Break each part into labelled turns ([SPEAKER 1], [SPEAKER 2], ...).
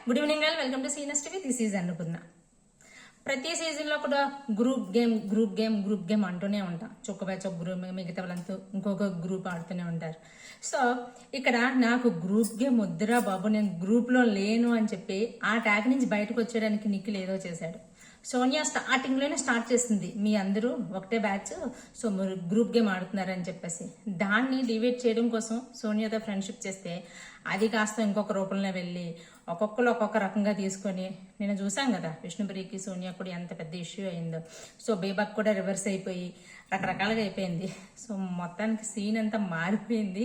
[SPEAKER 1] Good evening all, welcome to సీనస్ TV. This is Annapurna. ప్రతి season లో కూడా గ్రూప్ గేమ్ అంటూనే ఉంటాం. చొక్క బ్యాచ్ ఒక గ్రూప్, మిగతా వాళ్ళంతా ఇంకొక గ్రూప్ ఆడుతూనే ఉంటారు. సో ఇక్కడ నాకు గ్రూప్ గేమ్ వద్దురా బాబు, నేను గ్రూప్ లో లేను అని చెప్పి ఆ ట్యాగ్ నుంచి బయటకు వచ్చేయడానికి నిఖిల్ ఏదో చేశాడు. సోనియా స్టార్టింగ్ లోనే స్టార్ట్ చేసింది, మీ అందరూ ఒకటే బ్యాచ్, సో మీరు గ్రూప్ గేమ్ ఆడుతున్నారని చెప్పేసి దాన్ని డివైడ్ చేయడం కోసం సోనియాతో ఫ్రెండ్షిప్ చేస్తే అది కాస్త ఇంకొక రూపంలో వెళ్ళి ఒక్కొక్కరు ఒక్కొక్క రకంగా తీసుకొని నేను చూసాం కదా విష్ణుప్రియకి సోనియా కూడా ఎంత పెద్ద ఇష్యూ అయిందో. సో బేబాక్ కూడా రివర్స్ అయిపోయి రకరకాలుగా అయిపోయింది. సో మొత్తానికి సీన్ అంతా మారిపోయింది.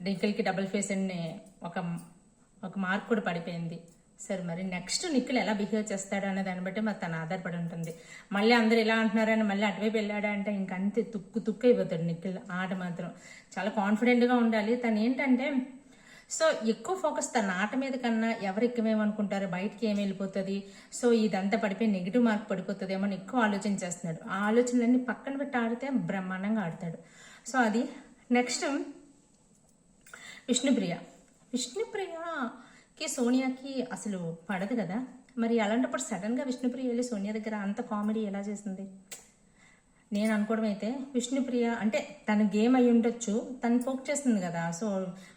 [SPEAKER 1] నిఖిల్కి డబుల్ ఫేస్ అని ఒక మార్క్ కూడా పడిపోయింది. సరే మరి నెక్స్ట్ నిఖిల్ ఎలా బిహేవ్ చేస్తాడు అనే దాన్ని బట్టి మరి తను ఆధారపడి ఉంటుంది. మళ్ళీ అందరు ఇలా అంటున్నారని మళ్ళీ అటువైపు వెళ్ళాడా అంటే ఇంకంతే తుక్కు అయిపోతాడు నిఖిల్. ఆట మాత్రం చాలా కాన్ఫిడెంట్గా ఉండాలి. తను ఏంటంటే సో ఎక్కువ ఫోకస్ తన ఆట మీద కన్నా ఎవరు ఎక్కువేమనుకుంటారు, బయటికి ఏమి వెళ్ళిపోతుంది, సో ఇదంతా పడిపోయి నెగిటివ్ మార్క్ పడిపోతుంది ఏమో ఎక్కువ ఆలోచన చేస్తున్నాడు. ఆ ఆలోచనలన్నీ పక్కన పెట్టి ఆడితే బ్రహ్మాండంగా ఆడతాడు. సో అది నెక్స్ట్ విష్ణుప్రియకి సోనియాకి అసలు పడదు కదా. మరి అలాంటప్పుడు సడన్గా విష్ణుప్రియ వెళ్ళి సోనియా దగ్గర అంత కామెడీ ఎలా చేసింది? నేను అనుకోవడం అయితే విష్ణుప్రియ అంటే తన గేమ్ అయి ఉండొచ్చు, తను ఫోక్ చేస్తుంది కదా. సో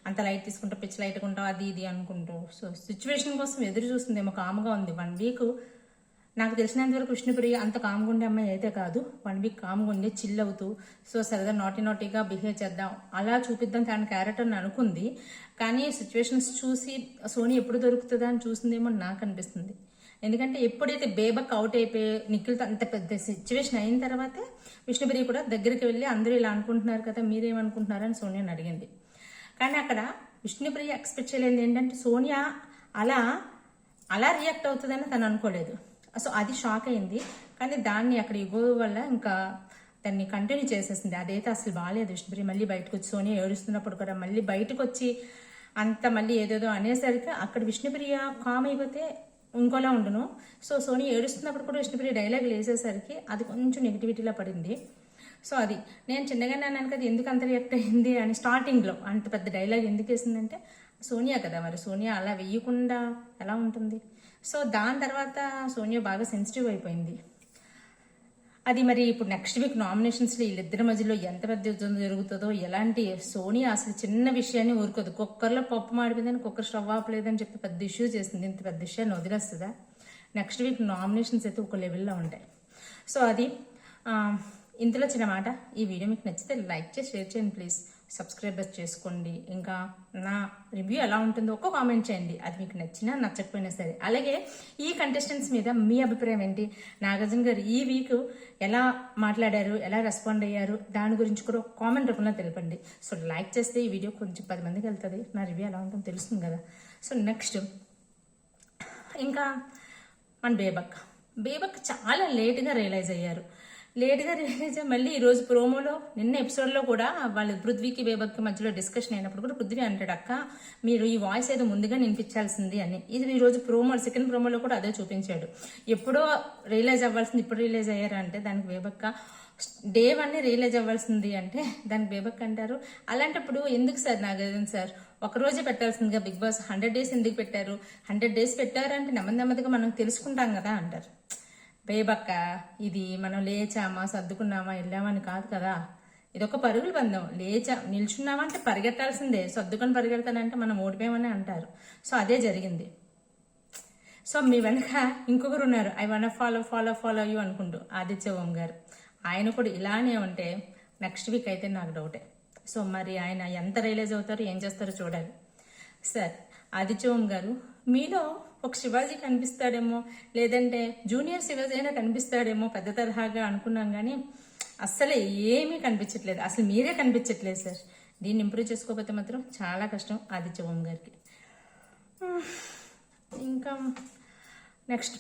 [SPEAKER 1] అంత లైట్ తీసుకుంటా, పిచ్చి లైట్ ఉంటావు అది ఇది అనుకుంటూ సో సిచ్యువేషన్ కోసం ఎదురు చూస్తుందేమో. కామ్గా ఉంది 1 వీక్. నాకు తెలిసినంత వరకు విష్ణుప్రియ అంత కామ్గా ఉండే అమ్మాయి అయితే కాదు. 1 వీక్ కామ్గా ఉండి చిల్ అవుతూ సో సరదా నాటీగా బిహేవ్ చేద్దాం, అలా చూపిద్దాం తన క్యారెక్టర్ని అనుకుంది. కానీ సిచ్యువేషన్స్ చూసి సోనీ ఎప్పుడు దొరుకుతుందా అని చూసిందేమో నాకు అనిపిస్తుంది. ఎందుకంటే ఎప్పుడైతే బేబక్ అవుట్ అయిపోయి నిఖిల్తో అంత పెద్ద సిచ్యువేషన్ అయిన తర్వాతే విష్ణుప్రియ కూడా దగ్గరికి వెళ్ళి అందరూ ఇలా అనుకుంటున్నారు కదా మీరేమనుకుంటున్నారని సోనియాని అడిగింది. కానీ అక్కడ విష్ణుప్రియ ఎక్స్పెక్ట్ చేయలేదు ఏంటంటే సోనియా అలా రియాక్ట్ అవుతుందని తను అనుకోలేదు. సో అది షాక్ అయింది. కానీ దాన్ని అక్కడ ఇగో వల్ల ఇంకా దాన్ని కంటిన్యూ చేసేసింది. అదైతే అసలు బాగాలేదు. విష్ణుప్రియ మళ్ళీ బయటకు వచ్చి సోనియా ఏడుస్తున్నప్పుడు కూడా మళ్ళీ బయటకు వచ్చి అంత మళ్ళీ ఏదేదో అనేసరికి అక్కడ విష్ణుప్రియ కామ్ అయిపోతే ఇంకోలా ఉండును. సో సోనియా ఏడుస్తున్నప్పుడు కూడా విష్ణుప్రియ డైలాగ్ వేసేసరికి అది కొంచెం నెగిటివిటీలో పడింది. సో అది నేను చిన్నగానే అన్నాను కదా ఎందుకు అంత రియాక్ట్ అయింది అని. స్టార్టింగ్లో అంత పెద్ద డైలాగ్ ఎందుకు వేసిందంటే సోనియా కదా, మరి సోనియా అలా వేయకుండా ఎలా ఉంటుంది. సో దాని తర్వాత సోనియా బాగా సెన్సిటివ్ అయిపోయింది. అది మరి ఇప్పుడు నెక్స్ట్ వీక్ నామినేషన్స్లో వీళ్ళిద్దరి మధ్యలో ఎంత పెద్ద యుద్ధం జరుగుతుందో ఎలాంటి. సోనియా అసలు చిన్న విషయాన్ని ఊరుకోదు. కుక్కర్లో పప్పు మాడిపోయిందని కుక్కర్ స్టవ్ ఆపలేదని చెప్పి పెద్ద ఇష్యూ చేసింది. ఇంత పెద్ద విషయాన్ని వదిలేస్తుందా? నెక్స్ట్ వీక్ నామినేషన్స్ అయితే ఒక లెవెల్లో ఉంటాయి. సో అది ఇంతలో చిన్న మాట. ఈ వీడియో మీకు నచ్చితే లైక్ చేసి షేర్ చేయండి ప్లీజ్. సబ్స్క్రైబర్ చేసుకోండి. ఇంకా నా రివ్యూ ఎలా ఉంటుందో ఒక్క కామెంట్ చేయండి, అది మీకు నచ్చినా నచ్చకపోయినా సరే. అలాగే ఈ కంటెస్టెంట్స్ మీద మీ అభిప్రాయం ఏంటి? నాగార్జున గారు ఈ వీక్ ఎలా మాట్లాడారు, ఎలా రెస్పాండ్ అయ్యారు, దాని గురించి కూడా కామెంట్ రూపంలో తెలపండి. సో లైక్ చేస్తే ఈ వీడియో కొంచెం 10 మందికి వెళ్తుంది, నా రివ్యూ ఎలా ఉంటుందో తెలుస్తుంది కదా. సో నెక్స్ట్ ఇంకా మన బేబక్ చాలా లేట్గా రియలైజ్ అయ్యారు. మళ్ళీ ఈరోజు ప్రోమోలో నిన్న ఎపిసోడ్లో కూడా వాళ్ళు పృథ్వీకి బేబక్కి మధ్యలో డిస్కషన్ అయినప్పుడు కూడా పృథ్వీ అంటాడు, అక్క మీరు ఈ వాయిస్ ఏదో ముందుగా వినిపించాల్సింది అని. ఇది ఈరోజు సెకండ్ ప్రోమోలో కూడా అదే చూపించాడు. ఎప్పుడో రియలైజ్ అవ్వాల్సింది ఇప్పుడు రియలైజ్ అయ్యారు అంటే దానికి బేబక్క డే 1 రియలైజ్ అవ్వాల్సింది అంటే దానికి బేబక్ అంటారు. అలాంటప్పుడు ఎందుకు సార్ నాగార్జున సార్ ఒకరోజే పెట్టాల్సిందిగా బిగ్ బాస్ 100 days ఎందుకు పెట్టారు? 100 days పెట్టారు అంటే నెమ్మదిగా మనం తెలుసుకుంటాం కదా అంటారు. బేబక్క ఇది మనం లేచామా సర్దుకున్నామా వెళ్ళామని కాదు కదా, ఇదొక పరుగులు బంధం. నిల్చున్నామా అంటే పరిగెట్టాల్సిందే, సర్దుకొని పరిగెడతానంటే మనం ఓడిపోయామని అంటారు. సో అదే జరిగింది. సో మీ వెనక ఇంకొకరు ఉన్నారు, ఐ వన్ ఫాలో యూ అనుకుంటూ, ఆదిత్య ఓం గారు. ఆయన కూడా ఇలానే ఉంటే నెక్స్ట్ వీక్ అయితే నాకు డౌటే. సో మరి ఆయన ఎంత రియలైజ్ అవుతారో ఏం చేస్తారో చూడాలి. సార్ ఆదిత్య ఓం గారు మీలో ఒక శివాజీ కనిపిస్తాడేమో, లేదంటే జూనియర్ శివాజీ అయినా కనిపిస్తాడేమో పెద్ద తరహాగా అనుకున్నాం, కానీ అస్సలే ఏమీ కనిపించట్లేదు. అసలు మీరే కనిపించట్లేదు సార్. దీన్ని ఇంప్రూవ్ చేసుకోకపోతే మాత్రం చాలా కష్టం ఆదిత్య ఓం గారికి. ఇంకా నెక్స్ట్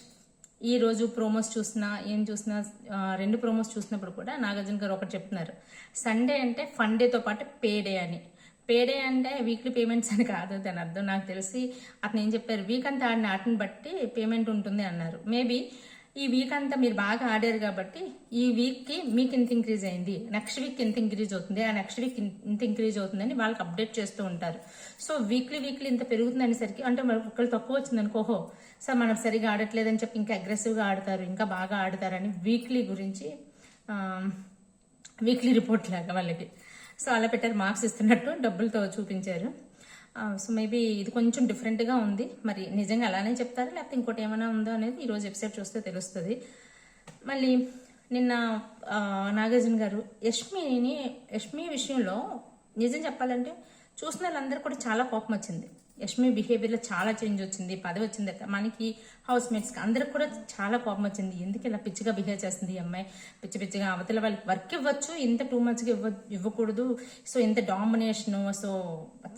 [SPEAKER 1] ఈరోజు ప్రోమోస్ చూసినా 2 ప్రోమోస్ చూసినప్పుడు కూడా నాగార్జున గారు ఒకటి చెప్తున్నారు, సండే అంటే ఫన్ డేతో పాటు పేడే అని. పేడే అంటే వీక్లీ పేమెంట్స్ అని కాదు దాని అర్థం. నాకు తెలిసి అతను ఏం చెప్పారు, వీక్ అంతా ఆడిన ఆటని బట్టి పేమెంట్ ఉంటుంది అన్నారు. మేబీ ఈ వీక్ అంతా మీరు బాగా ఆడారు కాబట్టి ఈ వీక్కి మీకు ఇంత ఇంక్రీజ్ అయింది, నెక్స్ట్ వీక్ ఇంత ఇంక్రీజ్ అవుతుంది, ఆ నెక్స్ట్ వీక్ ఇంత ఇంక్రీజ్ అవుతుందని వాళ్ళకి అప్డేట్ చేస్తూ ఉంటారు. సో వీక్లీ ఇంత పెరుగుతుంది అనేసరికి అంటే ఒకళ్ళు తక్కువ వచ్చింది అనుకోహో సార్ మనం సరిగా ఆడట్లేదని చెప్పి ఇంకా అగ్రెసివ్గా ఆడతారు, ఇంకా బాగా ఆడతారని వీక్లీ గురించి వీక్లీ రిపోర్ట్ లాగా వాళ్ళకి సో అలా పెట్టారు. మార్క్స్ ఇస్తున్నట్టు డబ్బులతో చూపించారు. సో మేబీ ఇది కొంచెం డిఫరెంట్గా ఉంది. మరి నిజంగా అలానే చెప్తారా లేకపోతే ఇంకోటి ఏమైనా ఉందో అనేది ఈరోజు ఎపిసోడ్ చూస్తే తెలుస్తుంది. మళ్ళీ నిన్న నాగార్జున గారు యష్మి విషయంలో నిజం చెప్పాలంటే చూసిన వాళ్ళందరూ కూడా చాలా కోపం వచ్చింది. యష్మి బిహేవియర్లో చాలా చేంజ్ వచ్చింది, పదవి వచ్చింది, మనకి హౌస్ మేట్స్కి అందరికి కూడా చాలా కోపం వచ్చింది. ఎందుకు ఇలా పిచ్చిగా బిహేవ్ చేస్తుంది ఈ అమ్మాయి, పిచ్చిగా అవతల వాళ్ళకి వర్క్ ఇవ్వచ్చు, ఇంత టూ మచ్గా ఇవ్వకూడదు, సో ఇంత డామినేషను, సో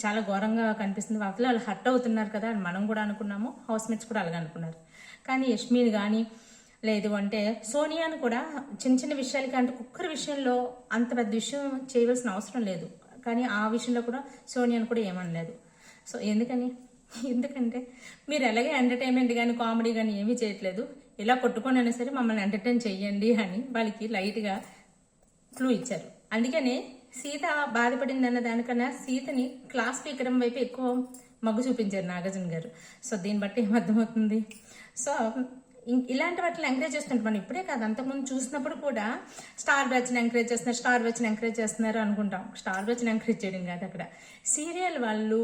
[SPEAKER 1] చాలా ఘోరంగా కనిపిస్తుంది, అవతల వాళ్ళు హర్ట్ అవుతున్నారు కదా అని మనం కూడా అనుకున్నాము, హౌస్ మేట్స్ కూడా అలాగే అనుకున్నారు. కానీ యష్మిని కానీ లేదు అంటే సోనియాను కూడా చిన్న చిన్న విషయాలకి అంటే కుక్కర్ విషయంలో అంత పెద్ద విషయం చేయవలసిన అవసరం లేదు, కానీ ఆ విషయంలో కూడా సోనియాను కూడా ఏమనలేదు. సో ఎందుకంటే మీరు ఎలాగే ఎంటర్టైన్మెంట్ కానీ కామెడీ కానీ ఏమీ చేయట్లేదు, ఇలా కొట్టుకొని అయినా సరే మమ్మల్ని ఎంటర్టైన్ చెయ్యండి అని వాళ్ళకి లైట్గా క్లూ ఇచ్చారు. అందుకనే సీత బాధపడింది అన్న దానికన్నా సీతని క్లాస్ పీకడం వైపు ఎక్కువ మగ్గు చూపించారు నాగార్జున గారు. సో దీన్ని బట్టి ఏమర్థమవుతుంది, సో ఇలాంటి వాటిని ఎంకరేజ్ చేస్తుంటారు. మనం ఇప్పుడే కాదు అంతకుముందు చూసినప్పుడు కూడా స్టార్ బ్యాచ్ని ఎంకరేజ్ చేస్తున్నారు అనుకుంటాం. స్టార్ బ్యాచ్ని ఎంకరేజ్ చేయడం కాదు, అక్కడ సీరియల్ వాళ్ళు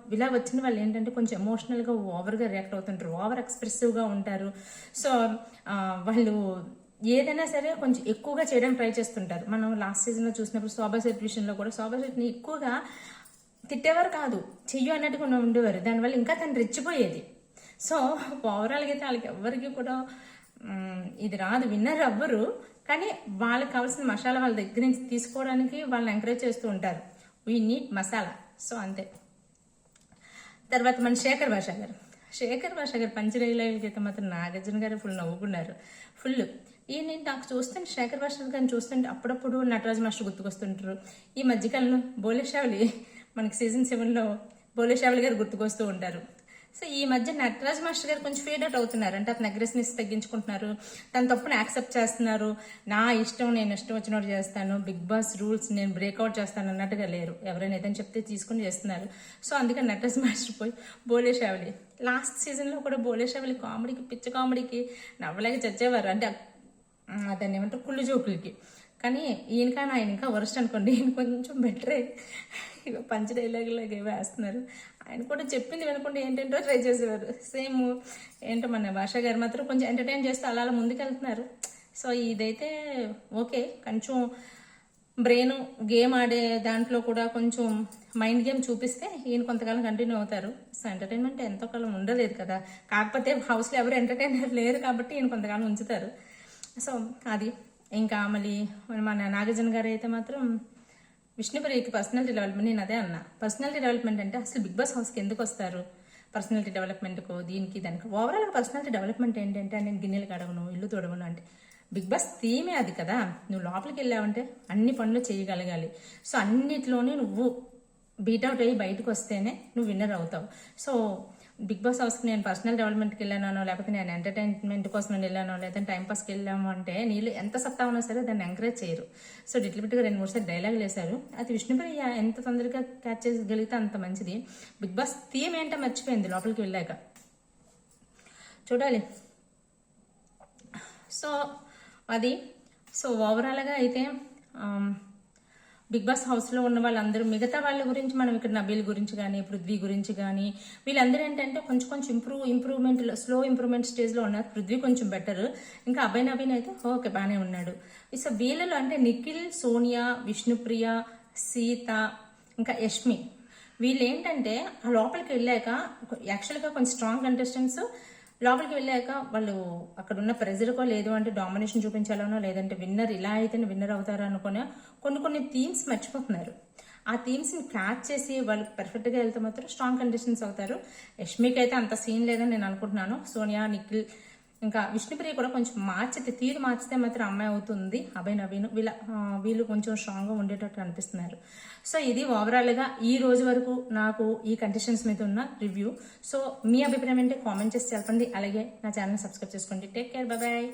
[SPEAKER 1] ఇలా వచ్చిన వాళ్ళు ఏంటంటే కొంచెం ఎమోషనల్గా ఓవర్గా రియాక్ట్ అవుతుంటారు, ఓవర్ ఎక్స్ప్రెసివ్గా ఉంటారు. సో వాళ్ళు ఏదైనా సరే కొంచెం ఎక్కువగా చేయడానికి ట్రై చేస్తుంటారు. మనం లాస్ట్ సీజన్లో చూసినప్పుడు శోభా శెట్టి విషయంలో కూడా శోభా శెట్టిని ఎక్కువగా తిట్టేవారు కాదు, చెయ్యు అన్నట్టుగా ఉండేవారు, దానివల్ల ఇంకా తను రెచ్చిపోయేది. సో ఓవరాల్గా అయితే వాళ్ళకి ఎవరికి కూడా ఇది రాదు, విన్నర్ అవ్వరు, కానీ వాళ్ళకి కావాల్సిన మసాలా వాళ్ళ దగ్గర నుంచి తీసుకోవడానికి వాళ్ళని ఎంకరేజ్ చేస్తూ ఉంటారు. వీ నీడ్ మసాలా, సో అంతే. తర్వాత మన శేఖర్ భాష గారు పంచడైలాగులకి అయితే మాత్రం నాగార్జున గారు ఫుల్ నవ్వుకున్నారు. ఫుల్ ఈయన నాకు చూస్తుంటే శేఖర్ భాష గారిని చూస్తుంటే అప్పుడప్పుడు నటరాజ్ మాస్టర్ గుర్తుకొస్తుంటారు. ఈ మధ్యకాలంలో బోలేషావలి మనకి సీజన్ 7లో బోలేషావలి గారు గుర్తుకొస్తూ ఉంటారు. సో ఈ మధ్య నటరాజ్ మాస్టర్ గారు కొంచెం ఫేడ్ అవుట్ అవుతున్నారు, అంటే అతను అగ్రెసివ్నెస్ తగ్గించుకుంటున్నారు, తన తప్పును యాక్సెప్ట్ చేస్తున్నారు. నా ఇష్టం, నేను ఇష్టం వచ్చినట్టు చేస్తాను, బిగ్ బాస్ రూల్స్ నేను బ్రేక్అవుట్ చేస్తాను అన్నట్టుగా లేరు, ఎవరైనా ఏదైనా చెప్తే తీసుకుని చేస్తున్నారు. సో అందుకని నటరాజ్ మాస్టర్ పోయి బోలేషావలి లాస్ట్ సీజన్లో కూడా బోలేషావలి కామెడీకి పిచ్చ కామెడీకి నవ్వలేక చచ్చేవారు, అంటే దాన్ని ఏమంటారు కుళ్ళు జోకులకి. కానీ ఈయనకన్నా ఆయన ఇంకా వరస్ట్ అనుకోండి, ఈయన కొంచెం బెటరే, పంచ డైలాగులాగా వేస్తున్నారు. ఆయన కూడా చెప్పింది వినకుండా ఏంటంటో ట్రై చేసేవారు. సేమ్ ఏంటో మన భాష గారు మాత్రం కొంచెం ఎంటర్టైన్ చేస్తూ అలా ముందుకెళ్తున్నారు. సో ఇదైతే ఓకే, కొంచెం బ్రెయిన్ గేమ్ ఆడే దాంట్లో కూడా కొంచెం మైండ్ గేమ్ చూపిస్తే ఈయన కొంతకాలం కంటిన్యూ అవుతారు. సో ఎంటర్టైన్మెంట్ ఎంతో కాలం ఉండలేదు కదా, కాకపోతే హౌస్లో ఎవరు ఎంటర్టైనర్ లేరు కాబట్టి ఈయన కొంతకాలం ఉంచుతారు. సో అది ఇంకా మళ్ళీ మన నాగార్జున గారు అయితే మాత్రం విష్ణుప్రియకి పర్సనాలిటీ డెవలప్మెంట్, నేను అదే అన్నా, పర్సనాలిటీ డెవలప్మెంట్ అంటే అసలు బిగ్ బాస్ హౌస్కి ఎందుకు వస్తారు, పర్సనాలిటీ డెవలప్మెంట్కు దీనికి దానికి ఓవరాల్గా పర్సనాలిటీ డెవలప్మెంట్ ఏంటంటే నేను గిన్నెలు కడగను, ఇల్లు తొడవను అంటే బిగ్ బాస్ థీమే అది కదా. నువ్వు లోపలికి వెళ్ళావంటే అన్ని పనులు చేయగలగాలి. సో అన్నిట్లోనే నువ్వు బీట్అవుట్ అయ్యి బయటకు వస్తేనే నువ్వు విన్నర్ అవుతావు. సో బిగ్ బాస్ హౌస్కి నేను పర్సనల్ డెవలప్మెంట్కి వెళ్ళానో లేకపోతే నేను ఎంటర్టైన్మెంట్ కోసం నేను వెళ్ళానో లేదంటే టైంపాస్కి వెళ్ళాము అంటే నీళ్ళు ఎంత సత్తా ఉన్నా సరే దాన్ని ఎంకరేజ్ చేయరు. సో డిట్లిబిట్గా 2-3 సార్లు డైలాగులు వేశారు, అది విష్ణుప్రియ ఎంత తొందరగా క్యాచ్ చేయగలిగితే అంత మంచిది. బిగ్ బాస్ థీమ్ ఏంటో మర్చిపోయింది లోపలికి వెళ్ళాక, చూడాలి. సో అది సో ఓవరాల్గా అయితే బిగ్ బాస్ హౌస్లో ఉన్న వాళ్ళందరూ మిగతా వాళ్ళ గురించి మనం ఇక్కడ నబీల్ గురించి కానీ పృథ్వీ గురించి కానీ వీళ్ళందరూ ఏంటంటే కొంచెం ఇంప్రూవ్మెంట్ స్లో ఇంప్రూవ్మెంట్ స్టేజ్లో ఉన్నారు. పృథ్వీ కొంచెం బెటర్, ఇంకా అభయ్ నవీన్ అయితే ఓకే బాగానే ఉన్నాడు. సో వీళ్ళలో అంటే నిఖిల్, సోనియా, విష్ణుప్రియ, సీత ఇంకా యష్మి వీళ్ళు ఏంటంటే ఆ లోపలికి వెళ్ళాక యాక్చువల్గా కొంచెం స్ట్రాంగ్ కంటెస్టెంట్స్ లోపలికి వెళ్ళాక వాళ్ళు అక్కడ ఉన్న ప్రెజర్కో లేదు అంటే డామినేషన్ చూపించాలనో లేదంటే విన్నర్ ఇలా అయితేనే విన్నర్ అవుతారు అనుకునే కొన్ని థీమ్స్ మర్చిపోతున్నారు. ఆ థీమ్స్ని క్యాచ్ చేసి వాళ్ళు పర్ఫెక్ట్గా వెళ్తే మాత్రం స్ట్రాంగ్ కంటెస్టెంట్స్ అవుతారు. యష్మికి అయితే అంత సీన్ లేదని నేను అనుకుంటున్నాను. సోనియా, నిఖిల్ ఇంకా విష్ణుప్రియ కూడా కొంచెం తీరు మార్చితే మాత్రం అమ్మాయి అవుతుంది. అభయ్ నవీన్ వీళ్ళు కొంచెం స్ట్రాంగ్గా ఉండేటట్టు అనిపిస్తున్నారు. సో ఇది ఓవరాల్గా ఈ రోజు వరకు నాకు ఈ కండిషన్స్ మీద ఉన్న రివ్యూ. సో మీ అభిప్రాయం ఏంటి కామెంట్ చేసి తెలపండి. అలాగే నా ఛానల్ సబ్స్క్రైబ్ చేసుకోండి. Take care, bye.